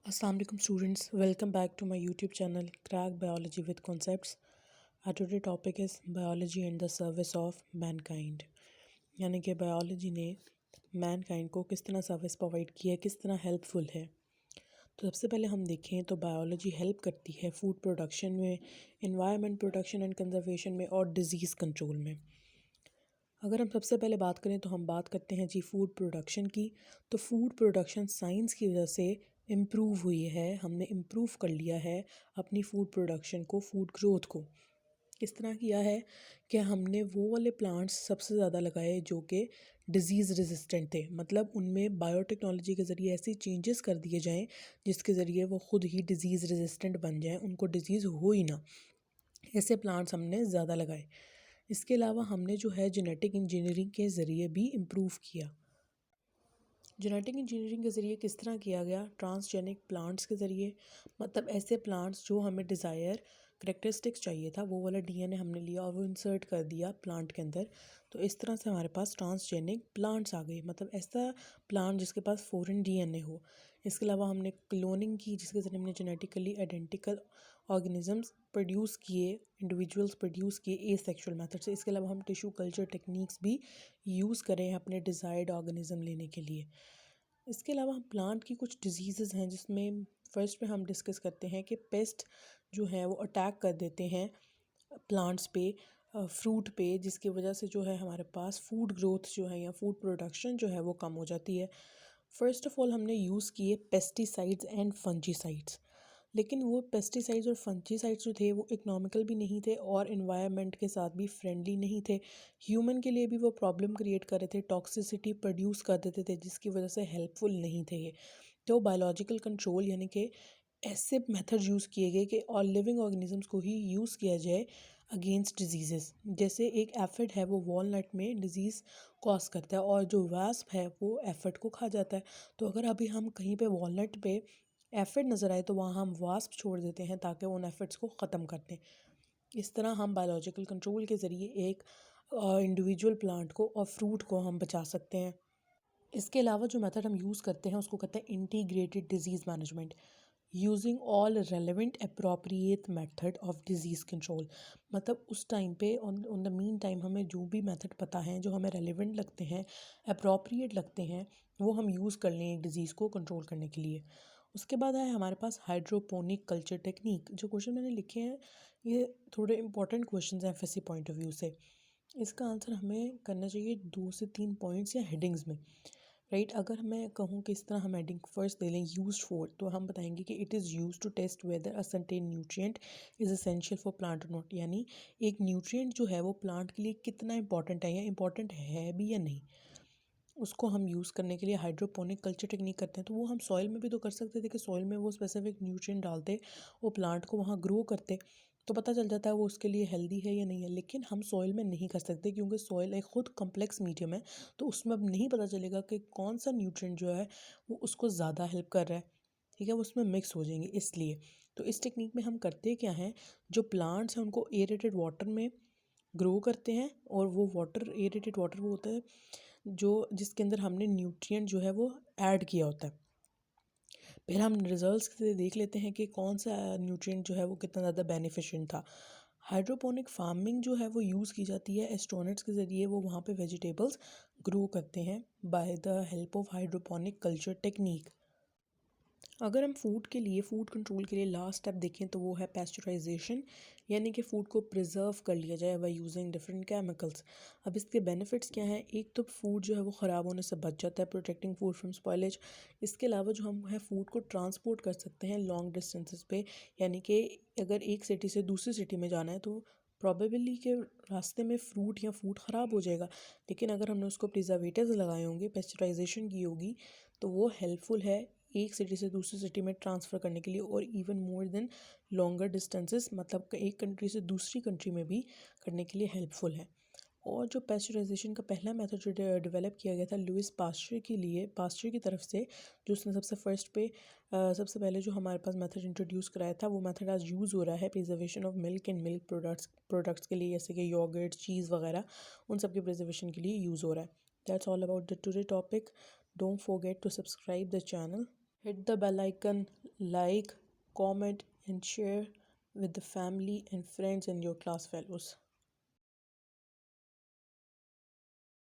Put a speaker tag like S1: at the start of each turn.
S1: Assalamu alaikum students, welcome back to my YouTube channel Crack Biology with Concepts. Our today topic is Biology and the Service of Mankind. यानी कि biology ने Mankind को किस तरह service provide की है, किस तरह हेल्पफुल है। तो सबसे पहले हम देखें तो बायोलॉजी हेल्प करती है फूड प्रोडक्शन में, एनवायरनमेंट प्रोटेक्शन एंड कंजर्वेशन में और डिजीज़ कंट्रोल में। अगर हम सबसे पहले बात करें तो हम बात करते हैं जी फूड प्रोडक्शन की। तो फूड प्रोडक्शन साइंस की वजह से इम्प्रूव हुई है, हमने इम्प्रूव कर लिया है अपनी फूड प्रोडक्शन को, फूड ग्रोथ को। किस तरह किया है कि हमने वो वाले प्लांट्स सबसे ज़्यादा लगाए जो कि डिज़ीज़ रेजिस्टेंट थे, मतलब उनमें बायोटेक्नोलॉजी के ज़रिए ऐसी चेंजेस कर दिए जाएं जिसके ज़रिए वो ख़ुद ही डिज़ीज़ रेजिस्टेंट बन जाएं, उनको डिज़ीज़ हो ही ना। ऐसे प्लांट्स हमने ज़्यादा लगाए। इसके अलावा हमने जो है जेनेटिक इंजीनियरिंग के ज़रिए भी इम्प्रूव किया। जेनेटिक इंजीनियरिंग के ज़रिए किस तरह किया गया? ट्रांसजेनिक प्लांट्स के ज़रिए, मतलब ऐसे प्लांट्स जो हमें डिज़ायर करेक्टरिस्टिक्स चाहिए था वो वाला डीएनए हमने लिया और वो इंसर्ट कर दिया प्लांट के अंदर। तो इस तरह से हमारे पास ट्रांसजेनिक प्लांट्स आ गए, मतलब ऐसा प्लांट जिसके पास फॉरेन डीएनए हो। इसके अलावा हमने क्लोनिंग की जिसके ज़रिए हमने जेनेटिकली आइडेंटिकल ऑर्गेनिजम्स प्रोड्यूस किए, इंडिविजुअल्स प्रोड्यूस किए एसेक्सुअल मेथड से। इसके अलावा हम टिश्यू कल्चर टेक्निक्स भी यूज़ करें अपने डिज़ायर्ड ऑर्गेनिज्म लेने के लिए। इसके अलावा हम प्लांट की कुछ डिजीज़ हैं जिसमें फर्स्ट में हम डिस्कस करते हैं कि पेस्ट जो है वो अटैक कर देते हैं प्लांट्स पे, फ्रूट पे, जिसकी वजह से जो है हमारे पास फूड ग्रोथ जो है या फूड प्रोडक्शन जो है वो कम हो जाती है। फ़र्स्ट ऑफ़ ऑल हमने यूज़ किए पेस्टिसाइड्स एंड फंजीसाइड्स, लेकिन वो पेस्टिसाइड्स और फंजीसाइड्स जो थे वो इकोनॉमिकल भी नहीं थे और इन्वायरमेंट के साथ भी फ्रेंडली नहीं थे। ह्यूमन के लिए भी वो प्रॉब्लम क्रिएट कर रहे थे, टॉक्सिसिटी प्रोड्यूस कर देते थे जिसकी वजह से हेल्पफुल नहीं थे ये। तो बायोलॉजिकल कंट्रोल यानी कि ऐसे मेथड यूज़ किए गए कि और लिविंग ऑर्गेनिजम्स को ही यूज़ किया जाए अगेंस्ट डिजीज़। जैसे एक एफिड है वो वॉलनट में डिज़ीज़ कॉज करता है और जो वास्प है वो एफिड को खा जाता है। तो अगर अभी हम कहीं पे वॉलनट पे एफिड नज़र आए तो वहाँ हम वास्प छोड़ देते हैं ताकि उन एफिड्स को ख़त्म कर दें। इस तरह हम बायोलॉजिकल कंट्रोल के ज़रिए एक इंडिविजुअल प्लांट को और फ्रूट को हम बचा सकते हैं। इसके अलावा जो मेथड हम यूज़ करते हैं उसको कहते हैं integrated disease management, using all relevant appropriate method of disease control. मतलब उस टाइम पे ऑन द मीन टाइम हमें जो भी मेथड पता है, जो हमें रेलेवेंट लगते हैं, अप्रोप्रिएट लगते हैं, वो हम यूज़ कर लें एक डिज़ीज़ को कंट्रोल करने के लिए। उसके बाद है हमारे पास हाइड्रोपोनिक कल्चर टेक्निक। जो क्वेश्चन मैंने लिखे हैं ये थोड़े इंपॉर्टेंट क्वेश्चन हैं एफएससी पॉइंट ऑफ व्यू से। इसका आंसर हमें करना चाहिए 2 से 3 पॉइंट्स या हेडिंग्स में, राइट। अगर मैं कहूँ कि इस तरह हम हेडिंग फर्स्ट दे लें यूज्ड फॉर, तो हम बताएंगे कि it is used to test whether a certain nutrient is essential for plant और नॉट, यानी एक न्यूट्रिएंट जो है वो प्लांट के लिए कितना इंपॉर्टेंट है या इंपॉर्टेंट है भी या नहीं, उसको हम यूज़ करने के लिए हाइड्रोपोनिक कल्चर टेक्निक करते हैं। तो वो हम सॉइल में भी तो कर सकते थे कि सॉइल में वो स्पेसिफिक न्यूट्रिएंट डालते, वो प्लांट को वहाँ ग्रो करते, तो पता चल जाता है वो उसके लिए हेल्दी है या नहीं है। लेकिन हम सॉइल में नहीं कर सकते क्योंकि सॉइल एक ख़ुद कम्प्लेक्स मीडियम है, तो उसमें अब नहीं पता चलेगा कि कौन सा न्यूट्रिएंट जो है वो उसको ज़्यादा हेल्प कर रहा है, ठीक है, वो उसमें मिक्स हो जाएंगे इसलिए। तो इस टेक्निक में हम करते क्या हैं, जो प्लांट्स हैं उनको एरेटेड वाटर में ग्रो करते हैं और वो वाटर, एरेटेड वाटर वो होता है जो जिसके अंदर हमने न्यूट्रिएंट जो है वो ऐड किया होता है। फिर हम रिजल्ट्स से देख लेते हैं कि कौन सा न्यूट्रिएंट जो है वो कितना ज़्यादा बेनिफिशिएंट था। हाइड्रोपोनिक फार्मिंग जो है वो यूज़ की जाती है एस्ट्रोनट्स के ज़रिए, वो वहाँ पे वेजिटेबल्स ग्रो करते हैं by the help of hydroponic culture technique. अगर हम फूड के लिए, फूड कंट्रोल के लिए लास्ट स्टेप देखें तो वो है पेस्चराइजेशन, यानी कि फ़ूड को प्रिजर्व कर लिया जाए बाय यूजिंग डिफरेंट केमिकल्स। अब इसके बेनिफिट्स क्या हैं? एक तो फूड जो है वो ख़राब होने से बच जाता है, प्रोटेक्टिंग फूड फ्रॉम स्पॉइलेज। इसके अलावा जो हम है फूड को ट्रांसपोर्ट कर सकते हैं लॉन्ग डिस्टेंसेस पे, यानी कि अगर एक सिटी से दूसरी सिटी में जाना है तो प्रॉबेबली के रास्ते में फ्रूट या फूड ख़राब हो जाएगा, लेकिन अगर हमने उसको प्रिजर्वेटिव्स लगाए होंगे, पेस्चराइजेशन की होगी, तो वो हेल्पफुल है एक सिटी से दूसरी सिटी में ट्रांसफ़र करने के लिए और even more than longer distances, मतलब एक कंट्री से दूसरी कंट्री में भी करने के लिए हेल्पफुल है। और जो पेस्चराइजेशन का पहला मेथड जो डेवलप किया गया था लुइस पास्चर के लिए, पास्चर की तरफ से, जो उसने सबसे पहले जो हमारे पास मेथड इंट्रोड्यूस कराया था, वो मेथड आज यूज़ हो रहा है preservation of milk and milk products के लिए, जैसे कि योगर्ट, चीज़ वगैरह, उन सब के प्रिजर्वेशन के लिए यूज़ हो रहा है। That's all about the today topic. Don't forget to subscribe the channel, hit the bell icon, Like, comment, and share with the family and friends and your class fellows.